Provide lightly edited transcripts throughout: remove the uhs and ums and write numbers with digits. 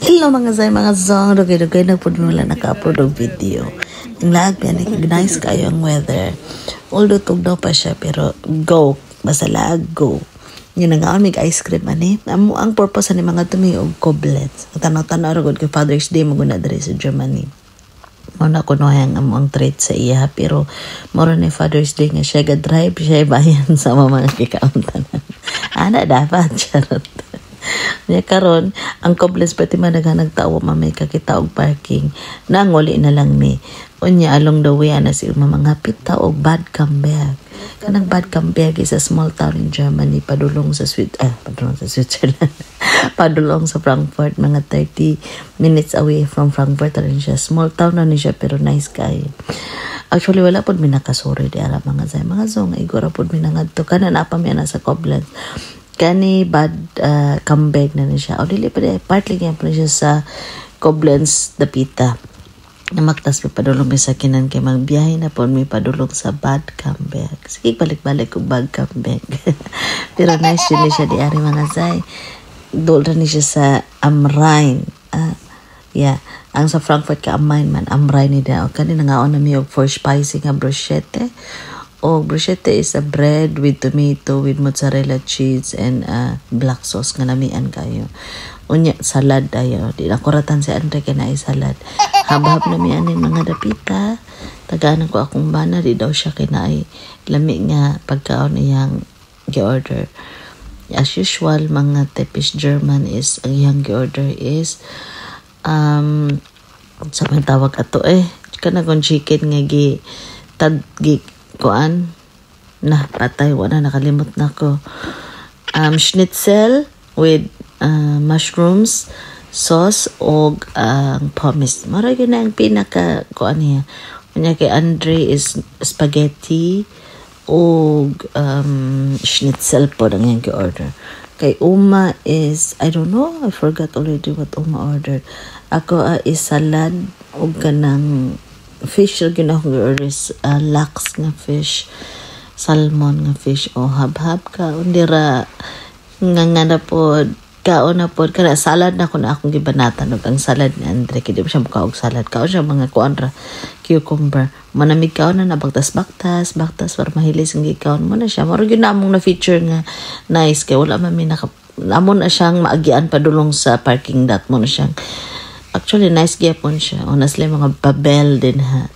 Hello mga zay, mga zong, dugay-dugay na po wala naka-upload og video. Ang lag, nice kayo ang weather. Although tugnaw pa siya, pero go. Basta lag, go. Yun nga, may ice cream ani. Ang purpose ni mga tumi og coblets. Tanaw-tanaw ragod kay Father's Day maguna diri sa Germany. Muna ko nohang ang treat sa iya, pero moro ni Father's Day nga siya ga-drive, siya bayan sa mga kikauntanan. Ana dapat, charot. Nya karon ang cobless pati man nagtawo mamay kakita og parking nanguli na lang mi unya along the way ana si mga pita og bad comeback kanang bad comeback is a small town in Germany padulong sa Switzerland padulong sa Frankfurt mga 30 minutes away from Frankfurt rin siya small town na ni siya pero nice kayo. Actually wala pod mi nakasuri di ara mga zay mga zong igora pod mi nangadto kana na pa mi ana sa cobless kani bad comeback na siya. O dili pa di partly kaya pa siya sa Koblenz Dapita. Namaktas mi padulong mi sa kinan kay magbiyahe na po mi padulong sa bad comeback. Sige balik-balik og bad comeback. Pero nice yun siya di ari mga zay. Doon ni siya sa Am-Rhein. Ang sa Frankfurt ka Am-Rhein man Am-Rhein ni da. O kani nangaon na mi og for spicy nga bruschetta. Bruschetta is a bread with tomato, with mozzarella cheese, and black sauce nga namian kayo. Unya, salad ayo. Di na kuratan si Andre kaya na salad. Habab namian ni mga dapita. Tagaan ko akong bana, di daw siya kinay. Lami nga pagkaon iyang gi-order. As usual, mga typish German is, ang iyang gi-order is, sa may tawag ato kanang chicken nga kuan na patay wala nakalimot na ko schnitzel with mushrooms sauce og pommes mara gyud na ang pinaka kuan niya unya kay Andre is spaghetti og schnitzel po ang yang order kay Uma is I don't know I forgot already what Uma ordered ako is salad og kanang fish lagi na akong orders laks nga fish salmon nga fish o hab-hab ka undira nga na po kaon na po kana salad na ko na akong gibanatan og ang salad ni Andre kay di siya mukaog salad kaon siya mga kuan ra cucumber manamig kaon na baktas para mahilis ang gikaon mo na siya moro gyud na among na feature nga nice kay wala man mi amon na siyang maagian padulong sa parking lot mo na siyang actually, nice gyapon siya. Honestly, mga babel din ha.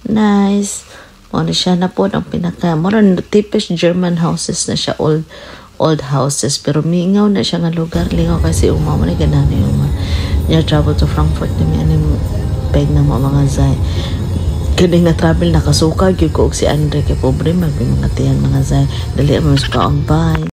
Nice. Ano siya na po ang pinaka, more typish German houses na siya, old houses. Pero mingaw na siya nga lugar. Lingaw kasi Uma mo na ganaan yung Uma. Niya travel to Frankfurt na may aning peg ng mga zay. Kaya nga travel nakasuka, yung ko si Andre kay pobre, mga tiyan mga zay. Dali mo sa kaon, bye.